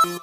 Hi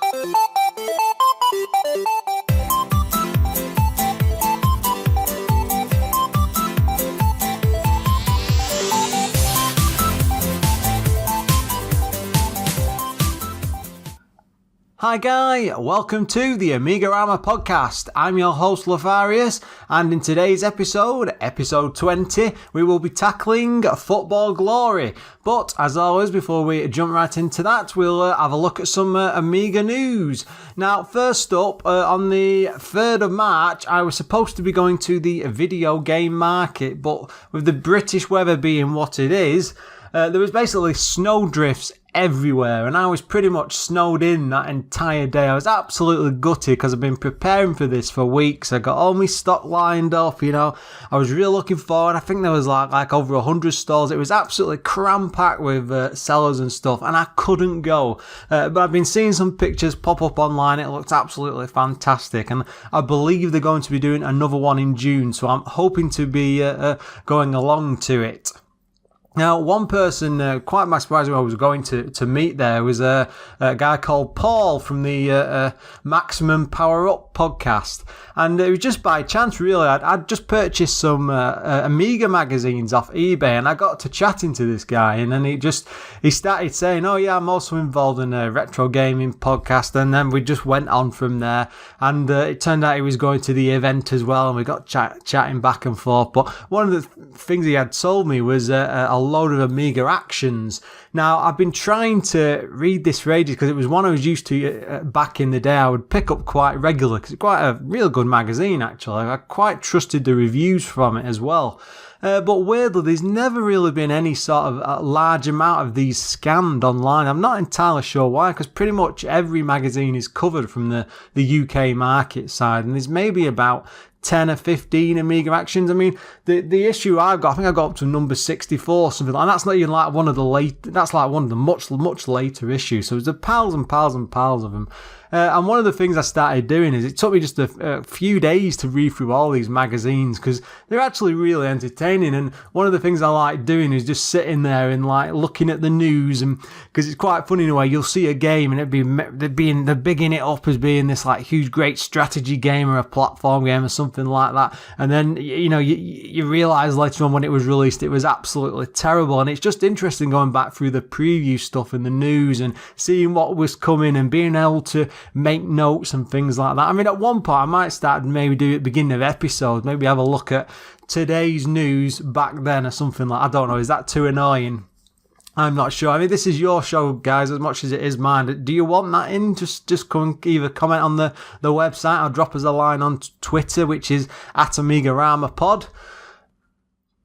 Guy, welcome to the AMIGArama podcast. I'm your host Lorfarius, and in today's episode 20, we will be tackling football glory. But as always, before we jump right into that, we'll have a look at some Amiga news. Now, first up, on the 3rd of March, I was supposed to be going to the video game market, but with the British weather being what it is, there was basically snowdrifts everywhere, and I was pretty much snowed in that entire day. I was absolutely gutted because I've been preparing for this for weeks. I got all my stock lined up, I was really looking forward. I think there was like over 100 stalls. It was absolutely cram-packed with sellers and stuff, and I couldn't go. But I've been seeing some pictures pop up online. It looks absolutely fantastic, and I believe they're going to be doing another one in June, so I'm hoping to be going along to it. Now, one person, quite by surprise, who I was going to meet there was a guy called Paul from the Maximum Power Up podcast. And it was just by chance, really. I'd just purchased some Amiga magazines off eBay, and I got to chatting to this guy. And then he started saying, oh yeah, I'm also involved in a retro gaming podcast. And then we just went on from there. And it turned out he was going to the event as well, and we got chatting back and forth. But one of the things he had told me was a load of Amiga actions. Now, I've been trying to read this for ages because it was one I was used to back in the day. I would pick up quite regularly because it's quite a real good magazine, actually. I quite trusted the reviews from it as well. But weirdly, there's never really been any sort of large amount of these scanned online. I'm not entirely sure why, because pretty much every magazine is covered from the UK market side, and there's maybe about 10 or 15 Amiga actions. I mean, the issue I've got, I think I got up to number 64, something like that. And that's not even like one of the late, that's like one of the much later issues. So there's piles and piles and piles of them. And one of the things I started doing is it took me just a few days to read through all these magazines because they're actually really entertaining. And one of the things I like doing is just sitting there and like looking at the news, and because it's quite funny in a way. You'll see a game and they're bigging it up as being this like huge great strategy game or a platform game or something like that, and then you realise later on when it was released it was absolutely terrible. And it's just interesting going back through the preview stuff in the news and seeing what was coming and being able to make notes and things like that. I mean, at one point I might start maybe do it at the beginning of episodes, maybe have a look at today's news back then or something like, I don't know, is that too annoying? I'm not sure. I mean, this is your show, guys, as much as it is mine. Do you want that in? Just come and either comment on the website or drop us a line on Twitter, which is @AmigaRamaPod.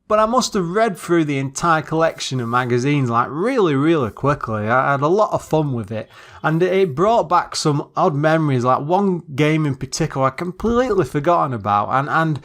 But I must have read through the entire collection of magazines like really, really quickly. I had a lot of fun with it. And it brought back some odd memories, like one game in particular I completely forgotten about. And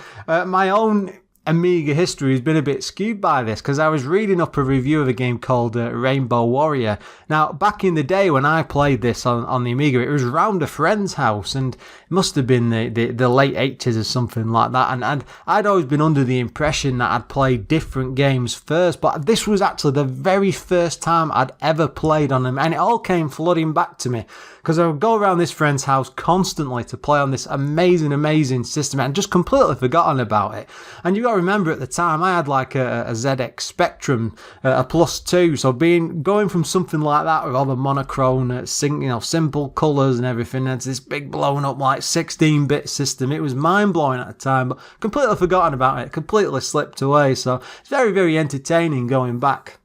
my own Amiga history has been a bit skewed by this because I was reading up a review of a game called Rainbow Warrior. Now, back in the day when I played this on the Amiga, it was round a friend's house, and it must have been the late 80s or something like that. And I'd always been under the impression that I'd played different games first, but this was actually the very first time I'd ever played on them, and it all came flooding back to me because I would go around this friend's house constantly to play on this amazing system and just completely forgotten about it. And you got to remember at the time I had like a ZX Spectrum, a plus 2, so going from something like that with all the monochrome, simple colours and everything, into this big blown up like 16-bit system, it was mind blowing at the time, but completely forgotten about it, completely slipped away. So it's very, very entertaining going back.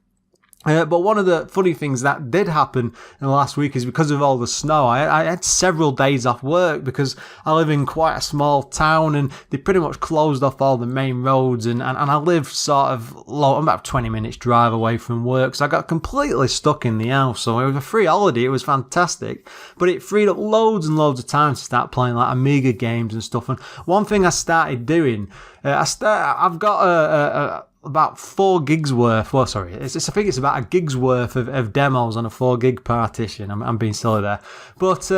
But one of the funny things that did happen in the last week is because of all the snow, I had several days off work because I live in quite a small town and they pretty much closed off all the main roads, and I live sort of low, I'm about 20 minutes drive away from work, so I got completely stuck in the house. So it was a free holiday, it was fantastic, but it freed up loads and loads of time to start playing like Amiga games and stuff. And one thing I started doing, I've got about 4 gigs worth. Well, sorry, I think it's about a gig's worth of demos on a 4 gig partition. I'm being silly there, but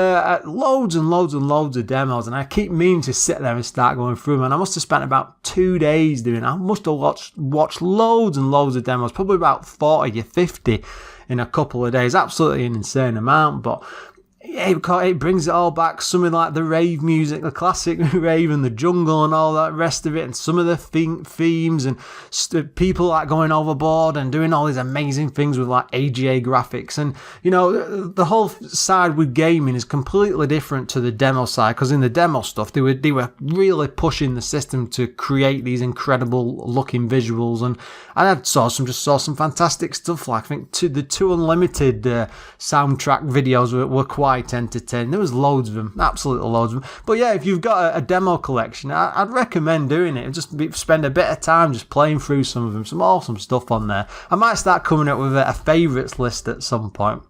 loads and loads and loads of demos, and I keep meaning to sit there and start going through them. And I must have spent about 2 days doing it. I must have watched loads and loads of demos, probably about 40 or 50 in a couple of days. Absolutely an insane amount, but it brings it all back. Something like the rave music, the classic rave and the jungle and all that rest of it, and some of the themes and people like going overboard and doing all these amazing things with like AGA graphics. And the whole side with gaming is completely different to the demo side, because in the demo stuff they were really pushing the system to create these incredible looking visuals, and I saw some fantastic stuff. Like I think the 2 Unlimited soundtrack videos were quite entertaining. There was loads of them, absolutely loads of them. But yeah, if you've got a demo collection, I'd recommend doing it and just spend a bit of time just playing through some of them. Some awesome stuff on there. I might start coming up with a favourites list at some point.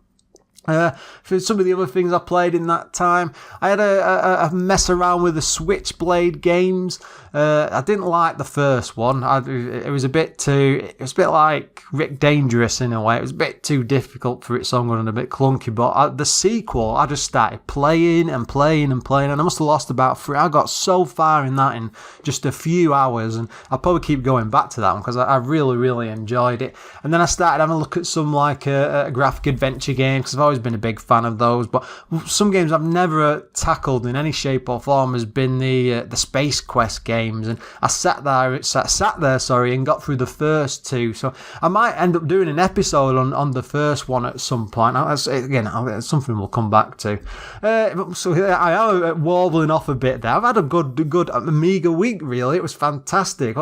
For some of the other things I played in that time, I had a mess around with the Switchblade games. I didn't like the first one. It was a bit like Rick Dangerous in a way. It was a bit too difficult for its own and a bit clunky. But the sequel, I just started playing, and I must have lost about 3. I got so far in that in just a few hours, and I'll probably keep going back to that one because I really, really enjoyed it. And then I started having a look at some like graphic adventure games, because I've always been a big fan of those. But some games I've never tackled in any shape or form has been the Space Quest games. And I sat there, and got through the first 2. So I might end up doing an episode on the first one at some point. Again, something we'll come back to. So I am warbling off a bit there. I've had a good Amiga week, really. It was fantastic.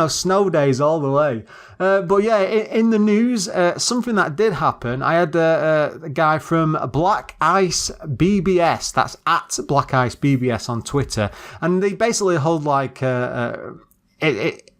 Snow days all the way. But yeah, in the news, something that did happen. I had a guy from Black Ice BBS, that's at Black Ice BBS on Twitter, and they basically hold like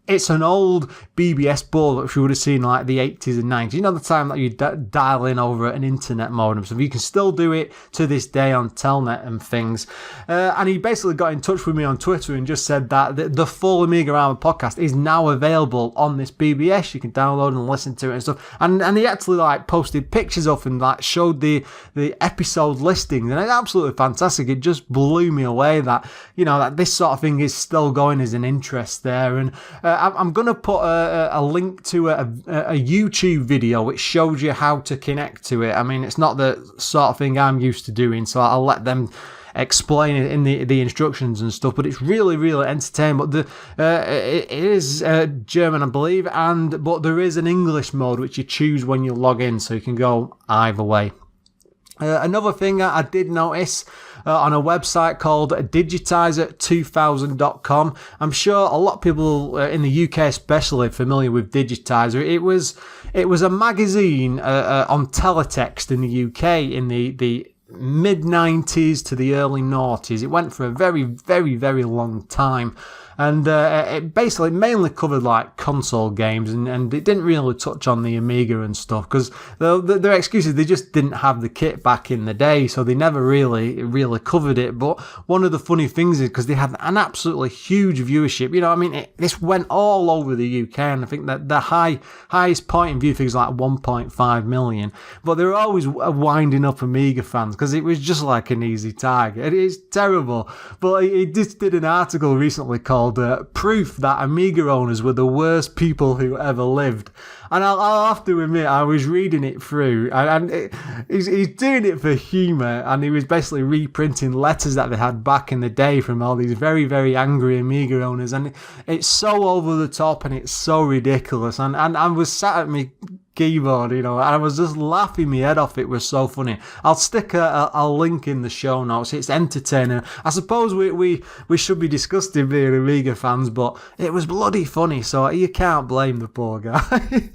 it's an old BBS board which you would have seen like the 80s and 90s. The time that you dial in over an internet modem. So you can still do it to this day on Telnet and things. And he basically got in touch with me on Twitter and just said that the full AMIGArama podcast is now available on this BBS. You can download and listen to it and stuff. And he actually like posted pictures of and like showed the episode listings, and it's absolutely fantastic. It just blew me away that that this sort of thing is still going as an interest there. And I'm going to put a link to a YouTube video which shows you how to connect to it. I mean, it's not the sort of thing I'm used to doing, so I'll let them explain it in the instructions and stuff, but it's really, really entertaining. But it is German, I believe, but there is an English mode which you choose when you log in, so you can go either way. Another thing I did notice on a website called Digitised2000.com. I'm sure a lot of people in the UK especially are familiar with Digitizer. It was a magazine on teletext in the UK in the mid-90s to the early noughties. It went for a very, very, very long time. And it basically mainly covered like console games, and it didn't really touch on the Amiga and stuff, because their excuses, they just didn't have the kit back in the day, so they never really covered it. But one of the funny things is because they had an absolutely huge viewership. This went all over the UK, and I think that the highest point in view figures like 1.5 million. But they were always winding up Amiga fans because it was just like an easy target. It is terrible. But he just did an article recently called Proof That Amiga Owners Were the Worst People Who Ever Lived. And I'll have to admit, I was reading it through, and he's doing it for humour, and he was basically reprinting letters that they had back in the day from all these very, very angry Amiga owners, and it's so over the top and it's so ridiculous. And I was sat at me keyboard, and I was just laughing my head off. It was so funny. I'll stick a link in the show notes. It's entertaining. I suppose we should be disgusted being Amiga fans, but it was bloody funny, so you can't blame the poor guy.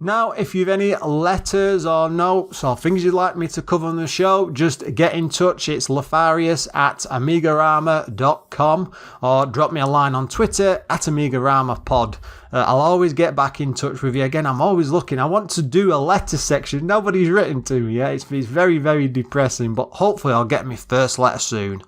Now, if you've any letters or notes or things you'd like me to cover on the show, just get in touch. It's Lorfarius at AMIGArama.com, or drop me a line on Twitter at AMIGARamaPod. I'll always get back in touch with you. Again, I'm always looking. I want to do a letter section. Nobody's written to me yet. It's very, very depressing, but hopefully I'll get my first letter soon.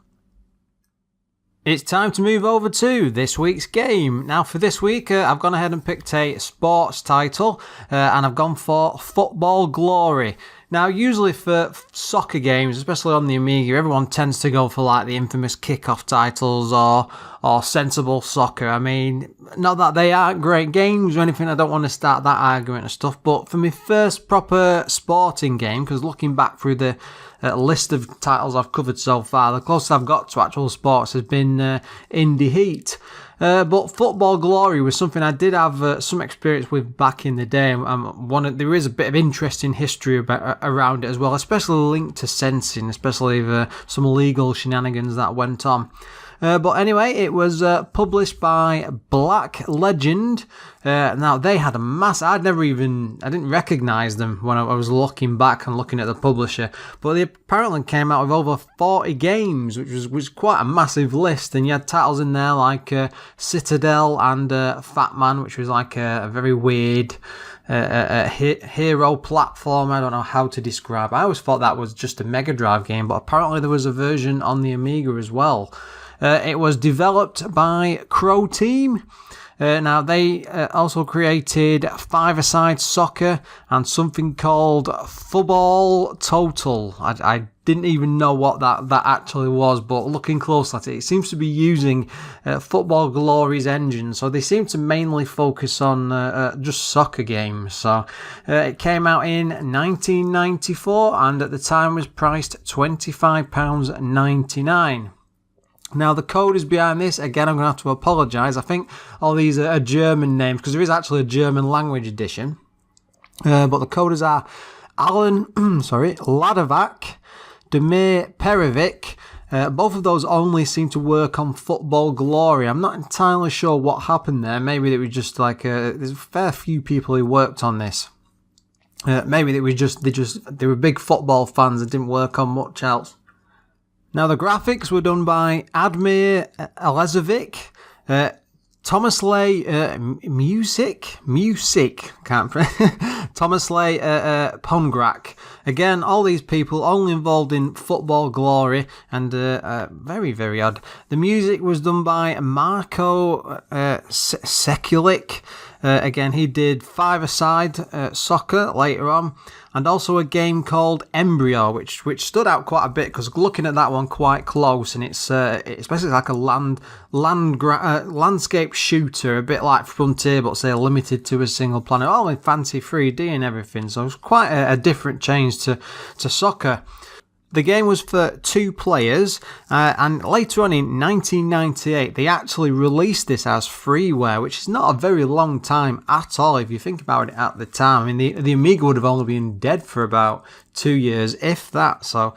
It's time to move over to this week's game. Now, for this week, I've gone ahead and picked a sports title, and I've gone for Football Glory. Now, usually for soccer games, especially on the Amiga, everyone tends to go for like the infamous kick-off titles or sensible soccer. I mean, not that they aren't great games or anything, I don't want to start that argument and stuff, but for my first proper sporting game, because looking back through the list of titles I've covered so far, the closest I've got to actual sports has been Indie Heat. But Football Glory was something I did have some experience with back in the day. There is a bit of interesting history around it as well, especially linked to Sensi, and especially some legal shenanigans that went on. But anyway, it was published by Black Legend. Now, they had a mass... I didn't recognise them when I was looking back and looking at the publisher. But they apparently came out with over 40 games, which was quite a massive list. And you had titles in there like Citadel and Fat Man, which was like a very weird... hero platform. I don't know how to describe. I always thought that was just a Mega Drive game, but apparently there was a version on the Amiga as well. It was developed by Crow Team. Now, they also created Five-A-Side Soccer and something called Football Total. I didn't even know what that actually was, but looking close at it, it seems to be using Football Glory's engine. So they seem to mainly focus on just soccer games. So it came out in 1994 and at the time was priced £25.99. Now, the code is behind this. Again, I'm going to have to apologise. I think all these are German names because there is actually a German language edition. But the coders are Alan, Ladovac, Demir Perovic. Both of those only seem to work on Football Glory. I'm not entirely sure what happened there. Maybe it was just like there's a fair few people who worked on this. Maybe it was they were big football fans that didn't work on much else. Now, the graphics were done by Admir Elezovic, Tomaslay Tomaslay Pongrak. Again, all these people only involved in Football Glory and very, very odd. The music was done by Marko Sekulic. Again, he did Five-A-Side Soccer later on, and also a game called Embryo, which stood out quite a bit because looking at that one quite close, and it's basically like a landscape shooter, a bit like Frontier, but say limited to a single planet, all in fancy 3D and everything. So it's quite a different change to soccer. The game was for 2 players, and later on in 1998, they actually released this as freeware, which is not a very long time at all if you think about it at the time. I mean, the Amiga would have only been dead for about 2 years, if that, so...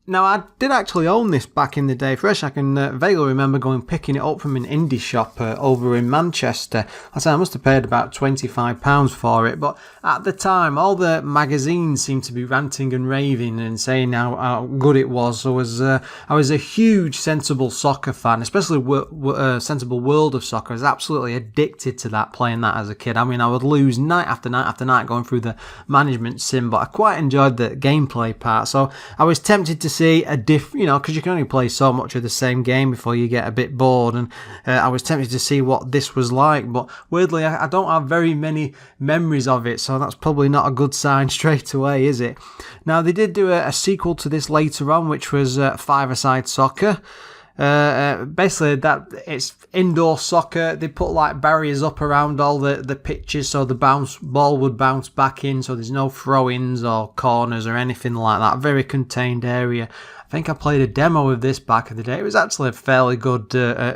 Now, I did actually own this back in the day. Fresh, I can vaguely remember picking it up from an indie shop over in Manchester. I must have paid about £25 for it, but at the time, all the magazines seemed to be ranting and raving and saying how good it was. So I was a huge Sensible Soccer fan, especially Sensible World of Soccer. I was absolutely addicted to that, playing that as a kid. I mean, I would lose night after night after night going through the management sim, but I quite enjoyed the gameplay part. So I was tempted to see a because you can only play so much of the same game before you get a bit bored, and I was tempted to see what this was like, but weirdly I don't have very many memories of it, so that's probably not a good sign straight away, is it? Now, they did do a sequel to this later on, which was Five-A-Side Soccer. Basically that it's indoor soccer. They put like barriers up around all the pitches so the ball would bounce back in, so there's no throw-ins or corners or anything like that. Very contained area. I think I played a demo of this back in the day. It was actually a fairly good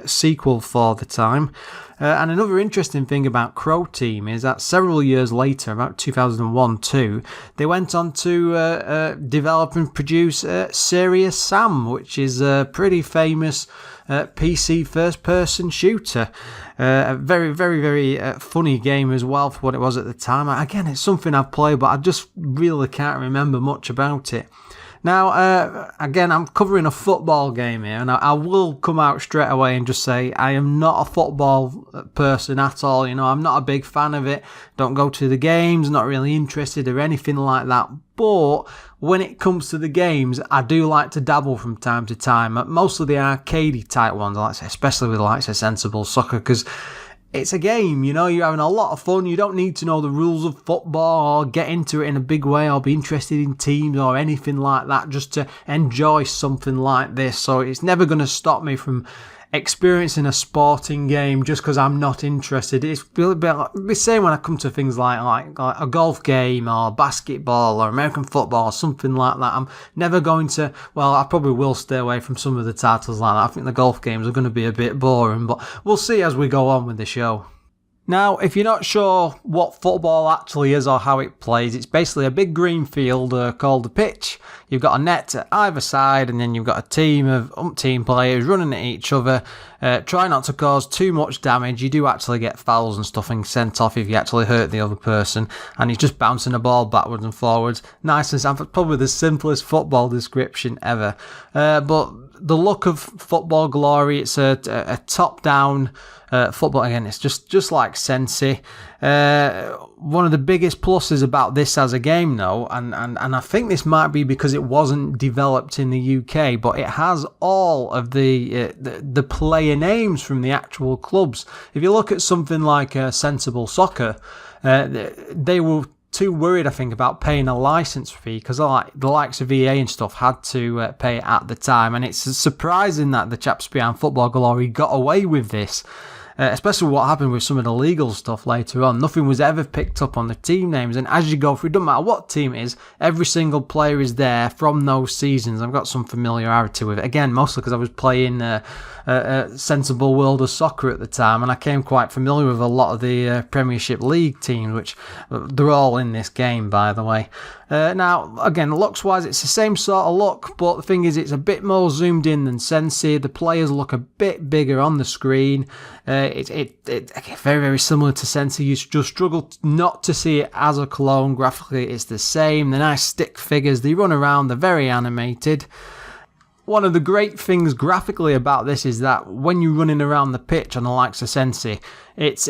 sequel for the time. And another interesting thing about Crow Team is that several years later, about 2001-2, they went on to develop and produce Serious Sam, which is a pretty famous PC first-person shooter. A very, very, very funny game as well for what it was at the time. Again, it's something I've played, but I just really can't remember much about it. Now, again, I'm covering a football game here, and I will come out straight away and just say I am not a football person at all. I'm not a big fan of it. Don't go to the games, not really interested or anything like that. But when it comes to the games, I do like to dabble from time to time. Most of the arcadey type ones, I like to say, especially with the likes of Sensible Soccer, because it's a game, you know, you're having a lot of fun. You don't need to know the rules of football or get into it in a big way or be interested in teams or anything like that just to enjoy something like this. So it's never going to stop me from experiencing a sporting game just because I'm not interested. It's a bit like the same when I come to things like a golf game or basketball or American football or something like that. I'm never going to, well, I probably will stay away from some of the titles like that. I think the golf games are going to be a bit boring, but we'll see as we go on with the show. Now, if you're not sure what football actually is or how it plays, it's basically a big green field called the pitch. You've got a net at either side, and then you've got a team of umpteen players running at each other. Try not to cause too much damage. You do actually get fouls and stuff and sent off if you actually hurt the other person, and he's just bouncing the ball backwards and forwards. Nice and simple. Probably the simplest football description ever. But the look of football glory, it's a top-down football. Again, it's just like Sensi. One of the biggest pluses about this as a game, though, and I think this might be because it wasn't developed in the UK, but it has all of the player names from the actual clubs. If you look at something like Sensible Soccer, they were too worried, I think, about paying a license fee because the likes of EA and stuff had to pay it at the time, and it's surprising that the chaps behind Football Glory got away with this. Especially what happened with some of the legal stuff later on. Nothing was ever picked up on the team names, and as you go through, it doesn't matter what team it is, every single player is there from those seasons. I've got some familiarity with it. Again, mostly because I was playing Sensible World of Soccer at the time, and I came quite familiar with a lot of the Premiership League teams, which they're all in this game, by the way. Now, again, looks-wise, it's the same sort of look, but the thing is, it's a bit more zoomed in than Sensi. The players look a bit bigger on the screen. It's very, very similar to Sensi. You just struggle not to see it as a clone. Graphically, it's the same. The nice stick figures, they run around, they're very animated. One of the great things graphically about this is that when you're running around the pitch on the likes of Sensi, it's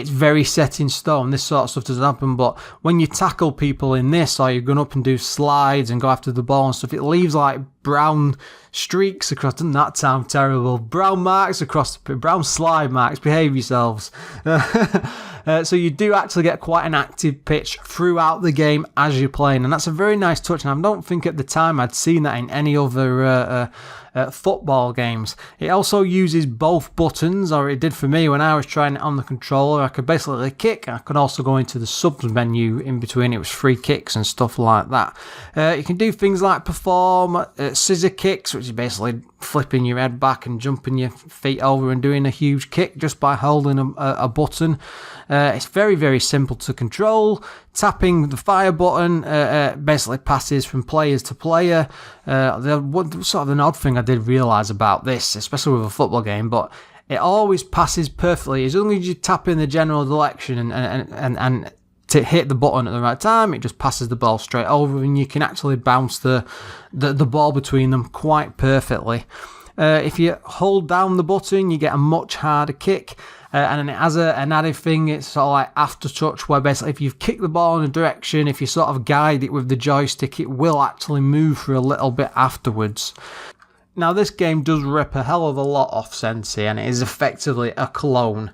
very set in stone. This sort of stuff doesn't happen, but when you tackle people in this, or you're going up and do slides and go after the ball and stuff, it leaves like brown streaks across. Doesn't that sound terrible? Brown marks across the brown slide marks. Behave yourselves. So you do actually get quite an active pitch throughout the game as you're playing, and that's a very nice touch. And I don't think at the time I'd seen that in any other football games. It also uses both buttons, or it did for me when I was trying it on the controller. I could basically kick. I could also go into the subs menu in between. It was free kicks and stuff like that. You can do things like perform scissor kicks, which is basically flipping your head back and jumping your feet over and doing a huge kick just by holding a button. It's very, very simple to control. Tapping the fire button basically passes from players to player. Sort of an odd thing I did realise about this, especially with a football game, but it always passes perfectly. As long as you tap in the general direction and to hit the button at the right time, it just passes the ball straight over, and you can actually bounce the ball between them quite perfectly. If you hold down the button, you get a much harder kick. And then it has an added thing, it's sort of like aftertouch, where basically if you've kicked the ball in a direction, if you sort of guide it with the joystick, it will actually move for a little bit afterwards. Now, this game does rip a hell of a lot off Sensi, and it is effectively a clone.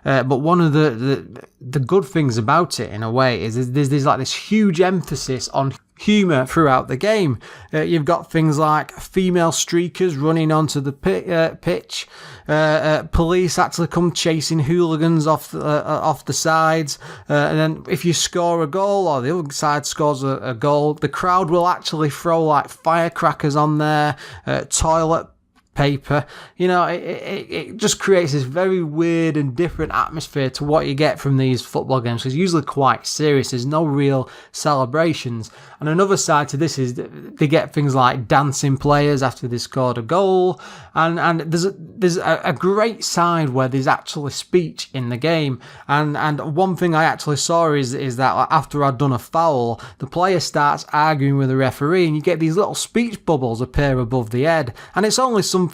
But one of the good things about it, in a way, is there's like this huge emphasis on humour throughout the game. You've got things like female streakers running onto the pitch. Police actually come chasing hooligans off the sides. And then if you score a goal, or the other side scores a goal, the crowd will actually throw like firecrackers on there, toilet paper. You know, it just creates this very weird and different atmosphere to what you get from these football games, because it's usually quite serious. There's no real celebrations. And another side to this is they get things like dancing players after they scored a goal, and there's a great side where there's actually speech in the game. And one thing I actually saw is that after I'd done a foul, the player starts arguing with the referee, and you get these little speech bubbles appear above the head, and it's only something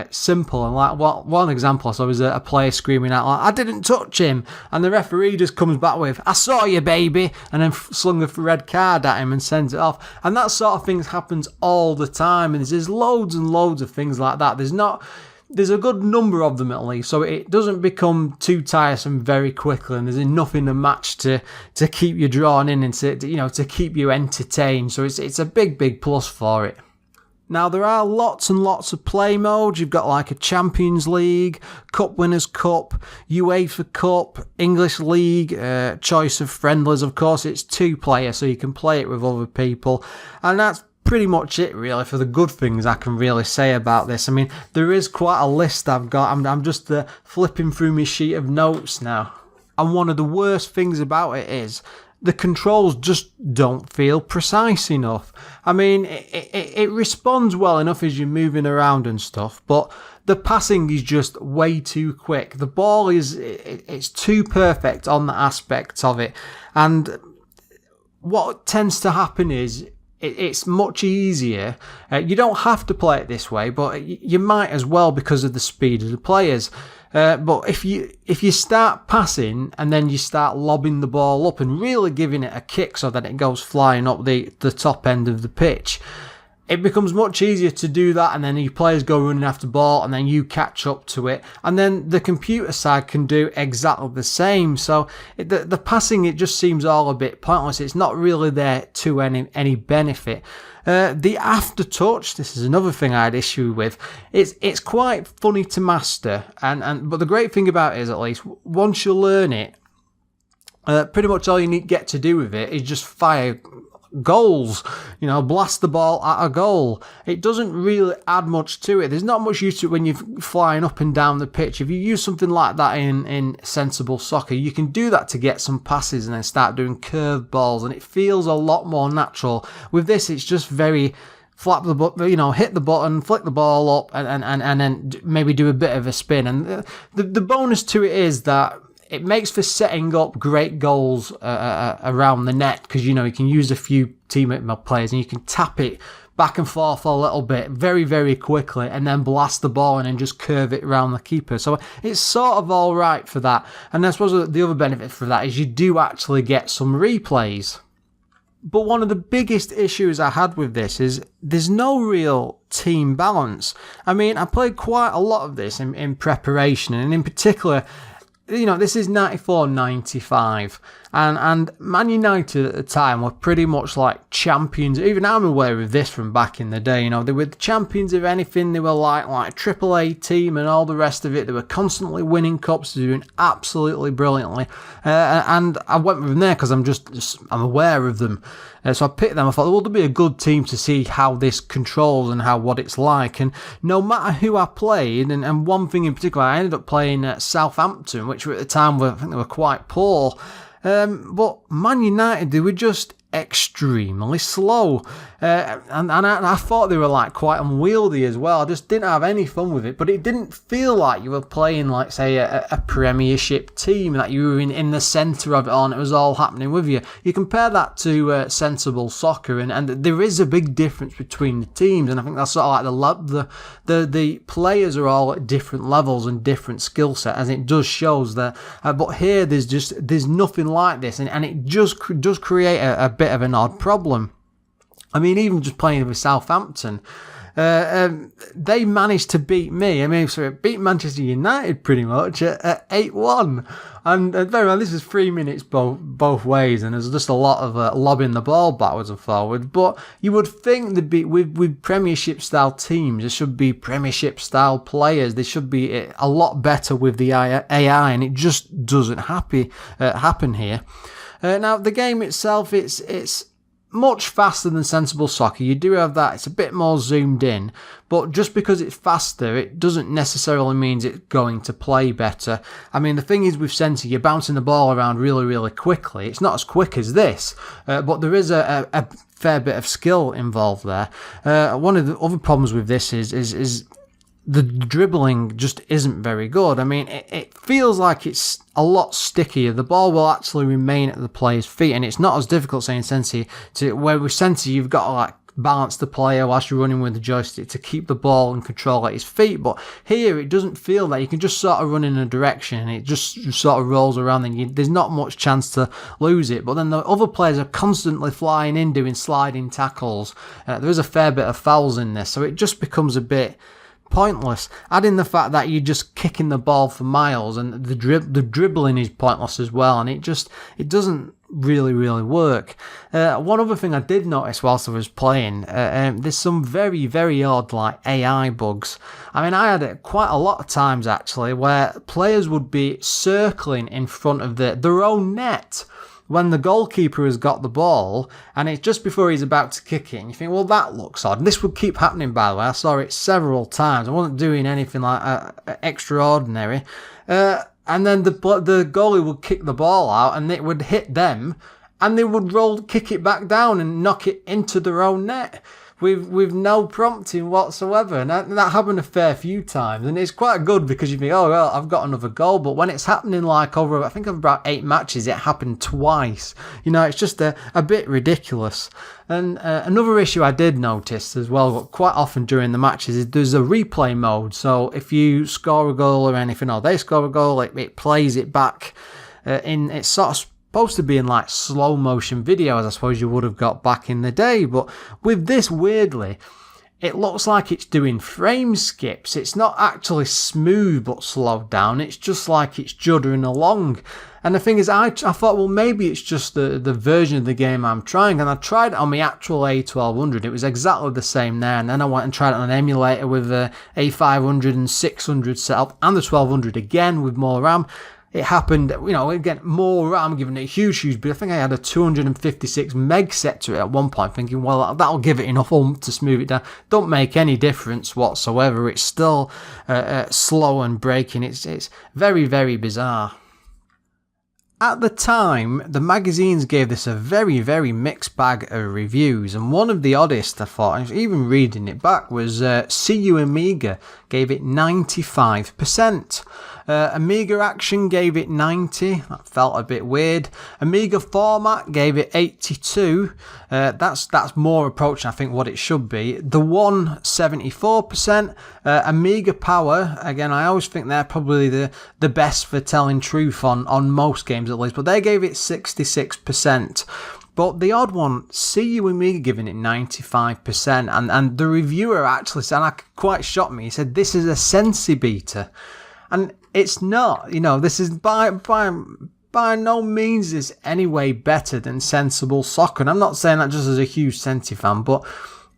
simple. And like one example I saw was a player screaming out like, "I didn't touch him," and the referee just comes back with, "I saw you, baby," and then slung a red card at him and sends it off. And that sort of thing happens all the time, and there's loads and loads of things like that. There's not there's a good number of them at least, so it doesn't become too tiresome very quickly, and there's enough in the match to keep you drawn in and to keep you entertained. So it's a big plus for it. Now, there are lots and lots of play modes. You've got like a Champions League, Cup Winners' Cup, UEFA Cup, English League, choice of friendlies. Of course, it's 2-player, so you can play it with other people. And that's pretty much it, really, for the good things I can really say about this. I mean, there is quite a list I've got. I'm just flipping through my sheet of notes now. And one of the worst things about it is the controls just don't feel precise enough. I mean, it responds well enough as you're moving around and stuff, but the passing is just way too quick. The ball it's too perfect on the aspect of it. And what tends to happen is it's much easier. You don't have to play it this way, but you might as well because of the speed of the players. But if you start passing and then you start lobbing the ball up and really giving it a kick so that it goes flying up the top end of the pitch, it becomes much easier to do that, and then your players go running after the ball and then you catch up to it, and then the computer side can do exactly the same. So the passing, it just seems all a bit pointless. It's not really there to any benefit. The aftertouch, this is another thing I had issue with. It's quite funny to master, but the great thing about it is, at least once you learn it, pretty much all you need to get to do with it is just fire goals, blast the ball at a goal. It doesn't really add much to it. There's not much use to it when you're flying up and down the pitch. If you use something like that in sensible soccer, you can do that to get some passes and then start doing curved balls, and it feels a lot more natural. With this, it's just very flap the button, hit the button, flick the ball up, and then maybe do a bit of a spin. And the bonus to it is that it makes for setting up great goals around the net, because you can use a few teammate players and you can tap it back and forth a little bit very, very quickly and then blast the ball and then just curve it around the keeper. So it's sort of all right for that. And I suppose the other benefit for that is you do actually get some replays. But one of the biggest issues I had with this is there's no real team balance. I mean, I played quite a lot of this in preparation, and in particular, this is 94-95, and Man United at the time were pretty much like champions. Even I'm aware of this from back in the day. They were the champions of anything. They were like a AAA team and all the rest of it. They were constantly winning cups, doing absolutely brilliantly. And I went with them there because I'm aware of them. So I picked them. I thought, well, they'll be a good team to see how this controls and what it's like. And no matter who I played, and one thing in particular, I ended up playing Southampton, which at the time I think they were quite poor. But Man United, they were just extremely slow, and I thought they were quite unwieldy as well. I just didn't have any fun with it, but it didn't feel like you were playing say a Premiership team, that you were in the centre of it all and it was all happening with you. You compare that to sensible soccer, and there is a big difference between the teams, and I think that's sort of the players are all at different levels and different skill set, as it does shows that. But here there's nothing like this, and it just does create a bit of an odd problem. I mean, even just playing with Southampton, they managed to beat me. Beat Manchester United pretty much at 8-1. And very well, this is 3 minutes both ways, and there's just a lot of lobbing the ball backwards and forwards. But you would think with Premiership style teams, there should be Premiership style players. They should be a lot better with the AI, and it just doesn't happen here. Now, the game itself, it's much faster than sensible soccer. You do have that. It's a bit more zoomed in, but just because it's faster, it doesn't necessarily mean it's going to play better. I mean, the thing is with Sensi, you're bouncing the ball around really, really quickly. It's not as quick as this, but there is a fair bit of skill involved there. One of the other problems with this is the dribbling just isn't very good. I mean, it feels like it's a lot stickier. The ball will actually remain at the player's feet, and it's not as difficult saying Sensi where with Sensi you've got to balance the player whilst you're running with the joystick to keep the ball and control at his feet. But here it doesn't feel that. You can just sort of run in a direction and it just sort of rolls around, and there's not much chance to lose it. But then the other players are constantly flying in, doing sliding tackles. There is a fair bit of fouls in this, so it just becomes a bit pointless. Add in the fact that you're just kicking the ball for miles, and the dribbling is pointless as well, and it doesn't really work. One other thing I did notice whilst I was playing, there's some very, very odd like AI bugs. I mean, I had it quite a lot of times actually where players would be circling in front of their own net when the goalkeeper has got the ball, and it's just before he's about to kick it, and you think, well, that looks odd. And this would keep happening, by the way. I saw it several times. I wasn't doing anything like extraordinary. And then the goalie would kick the ball out, and it would hit them, and they would kick it back down and knock it into their own net with no prompting whatsoever. And that happened a fair few times, and it's quite good because you think, oh well, I've got another goal. But when it's happening like over about 8 matches, it happened twice. It's just a bit ridiculous. And another issue I did notice as well, quite often during the matches, is there's a replay mode. So if you score a goal or anything, or they score a goal, it plays it back it's sort of supposed to be in like slow motion videos, I suppose you would have got back in the day. But with this, weirdly, it looks like it's doing frame skips. It's not actually smooth but slowed down. It's just like it's juddering along. And the thing is, I thought, well, maybe it's just the version of the game I'm trying. And I tried it on my actual A1200. It was exactly the same there. And then I went and tried it on an emulator with the A500 and 600 setup, and the 1200 again with more RAM. It happened, again, more RAM, giving it a huge, but I think I had a 256 meg set to it at one point, thinking, well, that'll give it enough oomph to smooth it down. Don't make any difference whatsoever. It's still slow and breaking. It's very, very bizarre. At the time, the magazines gave this a very, very mixed bag of reviews, and one of the oddest, I thought, I was even reading it back, was See You Amiga gave it 95%. Amiga Action gave it 90. That felt a bit weird. Amiga Format gave it 82. That's more approaching, I think, what it should be. The One, 74%. Amiga Power, again, I always think they're probably the best for telling truth on most games at least, but they gave it 66%. But the odd one, See You Amiga giving it 95%, and the reviewer actually said, and that quite shocked me, he said, this is a Sensi beta. And it's not, this is by no means is any way better than Sensible Soccer. And I'm not saying that just as a huge Sensi fan, but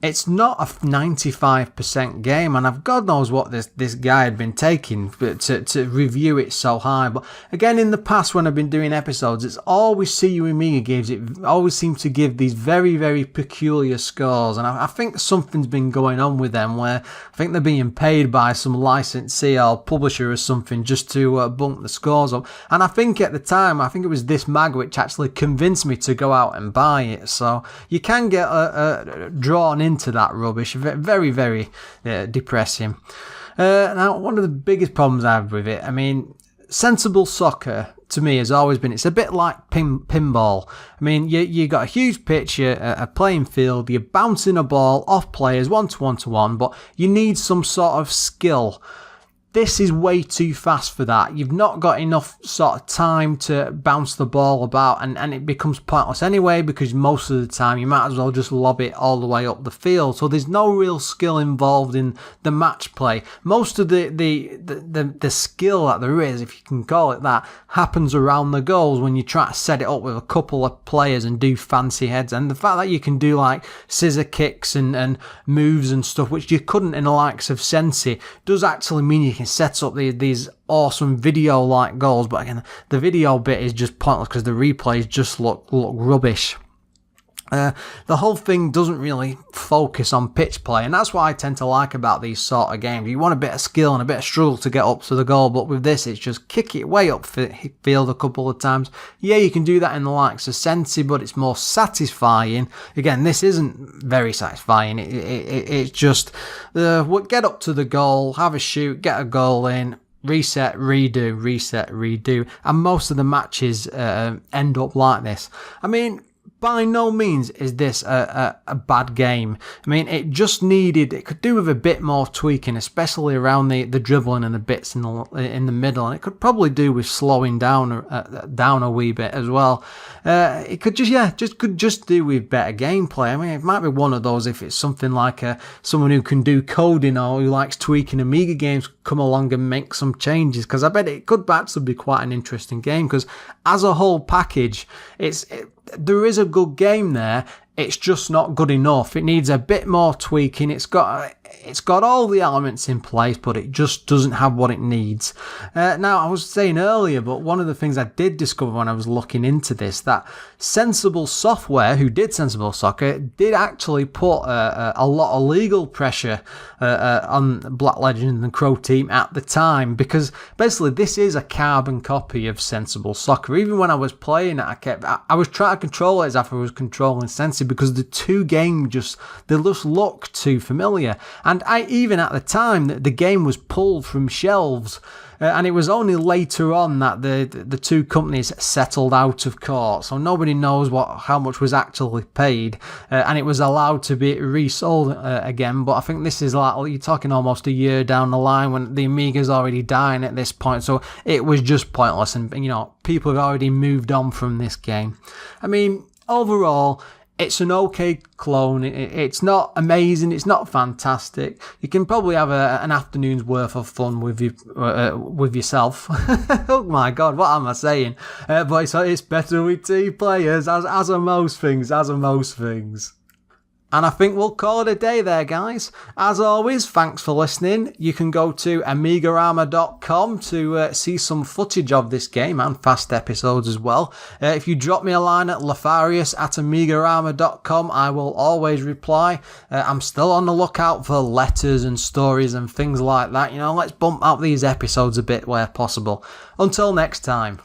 it's not a 95% game, and God knows what this guy had been taking to review it so high. But again, in the past when I've been doing episodes, it's always See You Amiga games. It always seems to give these very, very peculiar scores, and I think something's been going on with them where I think they're being paid by some licensee or publisher or something just to bump the scores up. And I think at the time, I think it was this mag which actually convinced me to go out and buy it. So you can get drawn into that rubbish. Very, very depressing. Now, one of the biggest problems I have with it, I mean, Sensible Soccer to me has always been, it's a bit like pinball. I mean, you got a huge pitch, a playing field, you're bouncing a ball off players 1-to-1, but you need some sort of skill. This is way too fast for that. You've not got enough sort of time to bounce the ball about, and it becomes pointless anyway, because most of the time you might as well just lob it all the way up the field. So there's no real skill involved in the match play. Most of the skill that there is, if you can call it that, happens around the goals when you try to set it up with a couple of players and do fancy heads. And the fact that you can do like scissor kicks and moves and stuff, which you couldn't in the likes of Sensi, does actually mean you can set up these awesome video-like goals. But again, the video bit is just pointless because the replays just look rubbish. The whole thing doesn't really focus on pitch play, and that's what I tend to like about these sort of games. You want a bit of skill and a bit of struggle to get up to the goal, but with this, it's just kick it way up field a couple of times. Yeah, you can do that in the likes of Sensi, but it's more satisfying. Again, this isn't very satisfying. It's just get up to the goal, have a shoot, get a goal in, reset, redo, and most of the matches end up like this. I mean, by no means is this a bad game. I mean, it could do with a bit more tweaking, especially around the dribbling and the bits in the middle, and it could probably do with slowing down a wee bit as well. It could just do with better gameplay. I mean, it might be one of those if it's something like someone who can do coding or who likes tweaking Amiga games come along and make some changes, because I bet it could actually be quite an interesting game, because as a whole package, there is a good game there. It's just not good enough. It needs a bit more tweaking. It's got all the elements in place, but it just doesn't have what it needs. Now, I was saying earlier, but one of the things I did discover when I was looking into this, that Sensible Software, who did Sensible Soccer, did actually put a lot of legal pressure on Black Legend and Crow Team at the time, because basically this is a carbon copy of Sensible Soccer. Even when I was playing it, I was trying to control it as if I was controlling Sensi, because the two games just look too familiar. And even at the time, the game was pulled from shelves, and it was only later on that the two companies settled out of court, so nobody knows how much was actually paid, and it was allowed to be resold again. But I think this is like, you're talking almost a year down the line, when the Amiga's already dying at this point, so it was just pointless, and people have already moved on from this game. I mean, overall, it's an okay clone. It's not amazing. It's not fantastic. You can probably have an afternoon's worth of fun with yourself. Oh my God, what am I saying? But it's better with two players, as are most things. And I think we'll call it a day there, guys. As always, thanks for listening. You can go to AMIGArama.com to see some footage of this game and past episodes as well. If you drop me a line at Lorfarius@AMIGArama.com, I will always reply. I'm still on the lookout for letters and stories and things like that. Let's bump out these episodes a bit where possible. Until next time.